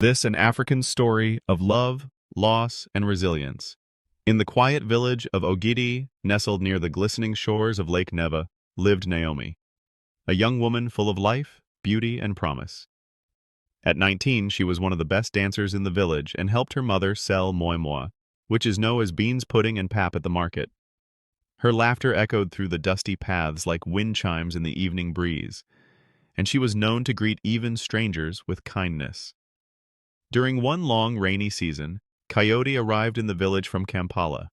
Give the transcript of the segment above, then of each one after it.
This an African story of love, loss, and resilience. In the quiet village of Ogidi, nestled near the glistening shores of Lake Neva, lived Naomi, a young woman full of life, beauty, and promise. At 19, she was one of the best dancers in the village and helped her mother sell moi moi, which is known as beans pudding and pap at the market. Her laughter echoed through the dusty paths like wind chimes in the evening breeze, and she was known to greet even strangers with kindness. During one long rainy season, Coyote arrived in the village from Kampala.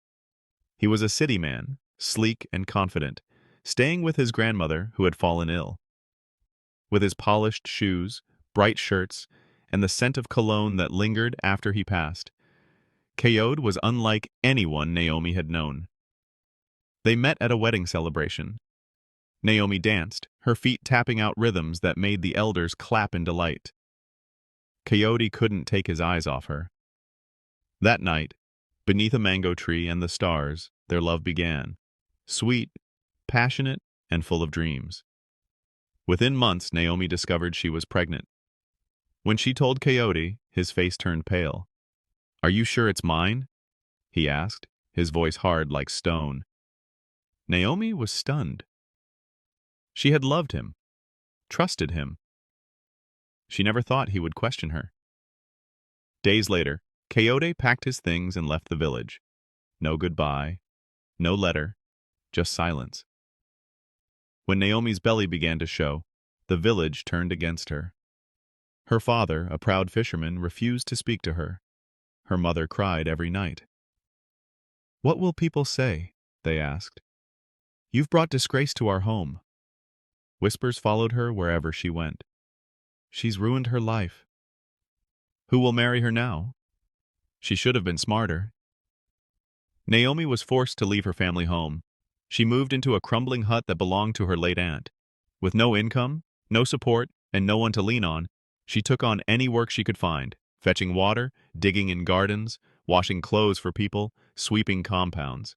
He was a city man, sleek and confident, staying with his grandmother who had fallen ill. With his polished shoes, bright shirts, and the scent of cologne that lingered after he passed, Coyote was unlike anyone Naomi had known. They met at a wedding celebration. Naomi danced, her feet tapping out rhythms that made the elders clap in delight. Coyote couldn't take his eyes off her. That night, beneath a mango tree and the stars, their love began, sweet, passionate, and full of dreams. Within months, Naomi discovered she was pregnant. When she told Coyote, his face turned pale. "Are you sure it's mine?" he asked, his voice hard like stone. Naomi was stunned. She had loved him, trusted him. She never thought he would question her. Days later, Coyote packed his things and left the village. No goodbye, no letter, just silence. When Naomi's belly began to show, the village turned against her. Her father, a proud fisherman, refused to speak to her. Her mother cried every night. "What will people say?" they asked. "You've brought disgrace to our home." Whispers followed her wherever she went. "She's ruined her life. Who will marry her now? She should have been smarter." Naomi was forced to leave her family home. She moved into a crumbling hut that belonged to her late aunt. With no income, no support, and no one to lean on, she took on any work she could find, fetching water, digging in gardens, washing clothes for people, sweeping compounds.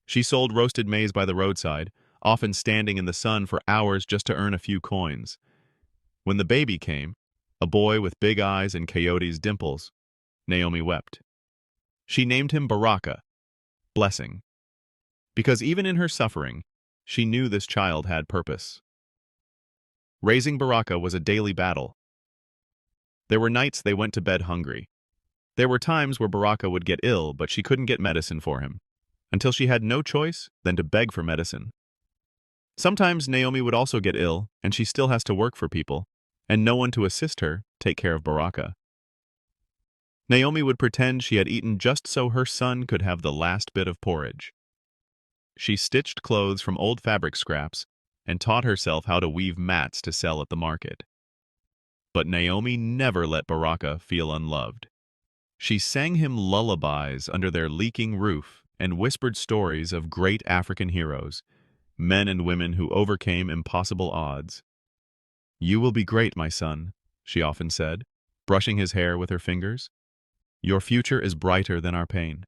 She sold roasted maize by the roadside, often standing in the sun for hours just to earn a few coins. When the baby came, a boy with big eyes and Coyote's dimples, Naomi wept. She named him Baraka, blessing, because even in her suffering, she knew this child had purpose. Raising Baraka was a daily battle. There were nights they went to bed hungry. There were times where Baraka would get ill, but she couldn't get medicine for him, until she had no choice than to beg for medicine. Sometimes Naomi would also get ill, and she still has to work for people, and no one to assist her take care of Baraka. Naomi would pretend she had eaten just so her son could have the last bit of porridge. She stitched clothes from old fabric scraps and taught herself how to weave mats to sell at the market. But Naomi never let Baraka feel unloved. She sang him lullabies under their leaking roof and whispered stories of great African heroes, men and women who overcame impossible odds. "You will be great, my son," she often said, brushing his hair with her fingers. "Your future is brighter than our pain."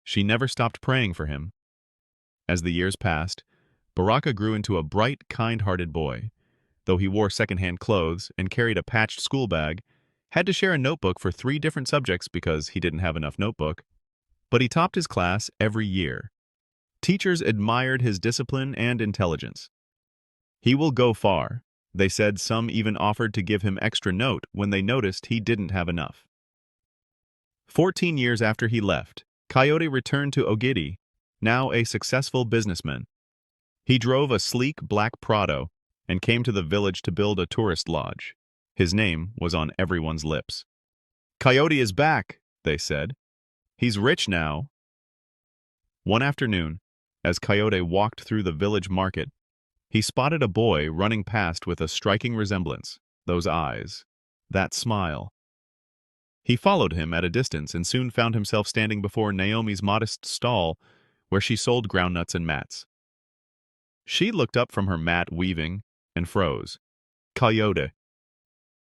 She never stopped praying for him. As the years passed, Baraka grew into a bright, kind-hearted boy. Though he wore second-hand clothes and carried a patched school bag, had to share a notebook for 3 different subjects because he didn't have enough notebook. But he topped his class every year. Teachers admired his discipline and intelligence. "He will go far," they said. Some even offered to give him extra note when they noticed he didn't have enough. 14 years after he left, Coyote returned to Ogidi, now a successful businessman. He drove a sleek black Prado and came to the village to build a tourist lodge. His name was on everyone's lips. "Coyote is back," they said. "He's rich now." One afternoon, as Coyote walked through the village market, he spotted a boy running past with a striking resemblance, those eyes, that smile. He followed him at a distance and soon found himself standing before Naomi's modest stall where she sold groundnuts and mats. She looked up from her mat weaving and froze. "Coyote."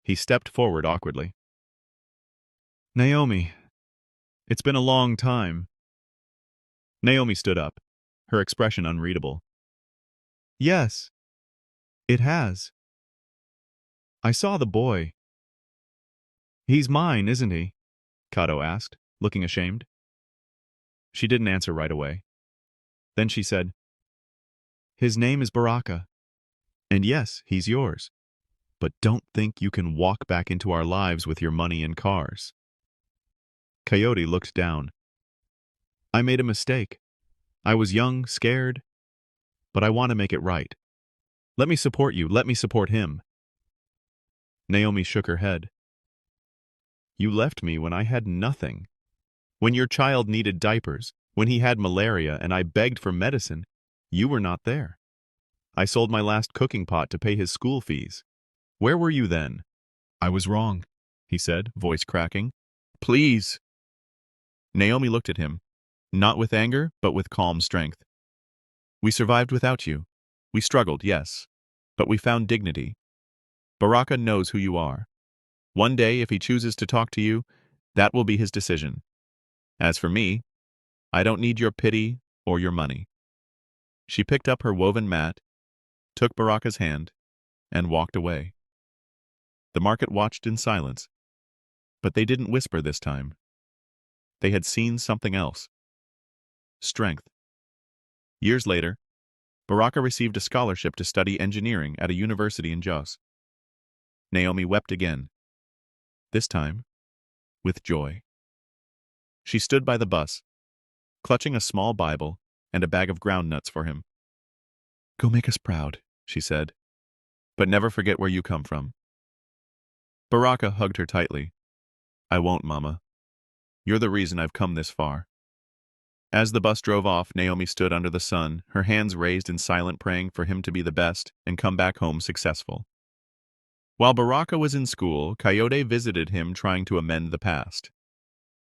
He stepped forward awkwardly. "Naomi, it's been a long time." Naomi stood up, her expression unreadable. "Yes, it has. I saw the boy. He's mine, isn't he? Kato asked, looking ashamed. She didn't answer right away. Then she said, His name is Baraka. And yes, he's yours. But don't think you can walk back into our lives with your money and cars. Coyote looked down. I made a mistake. I was young, scared, but I want to make it right. Let me support you. Let me support him. Naomi shook her head. You left me when I had nothing. When your child needed diapers, when he had malaria and I begged for medicine, you were not there. I sold my last cooking pot to pay his school fees. Where were you then? I was wrong, he said, voice cracking. Please. Naomi looked at him, not with anger, but with calm strength. We survived without you. We struggled, yes, but we found dignity. Baraka knows who you are. One day, if he chooses to talk to you, that will be his decision. As for me, I don't need your pity or your money. She picked up her woven mat, took Baraka's hand, and walked away. The market watched in silence, but they didn't whisper this time. They had seen something else. Strength. Years later, Baraka received a scholarship to study engineering at a university in Jos. Naomi wept again, this time with joy. She stood by the bus, clutching a small Bible and a bag of groundnuts for him. Go make us proud, she said, but never forget where you come from. Baraka hugged her tightly. I won't, Mama. You're the reason I've come this far. As the bus drove off, Naomi stood under the sun, her hands raised in silent praying for him to be the best and come back home successful. While Baraka was in school, Coyote visited him trying to amend the past.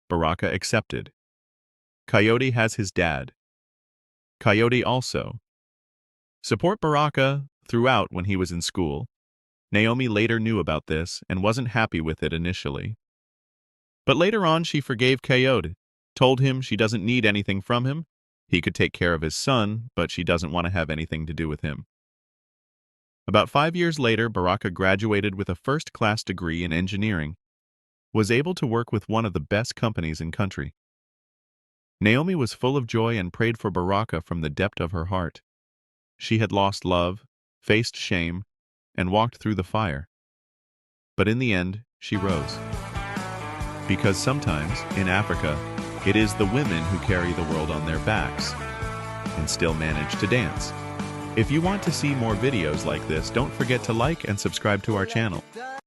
Baraka accepted. Coyote has his dad. Coyote also. Support Baraka throughout when he was in school. Naomi later knew about this and wasn't happy with it initially. But later on she forgave Coyote, told him she doesn't need anything from him. He could take care of his son, but she doesn't want to have anything to do with him. About 5 years later, Baraka graduated with a first-class degree in engineering, was able to work with one of the best companies in country. Naomi was full of joy and prayed for Baraka from the depth of her heart. She had lost love, faced shame, and walked through the fire. But in the end, she rose. Because sometimes, in Africa, it is the women who carry the world on their backs and still manage to dance. If you want to see more videos like this, don't forget to like and subscribe to our channel.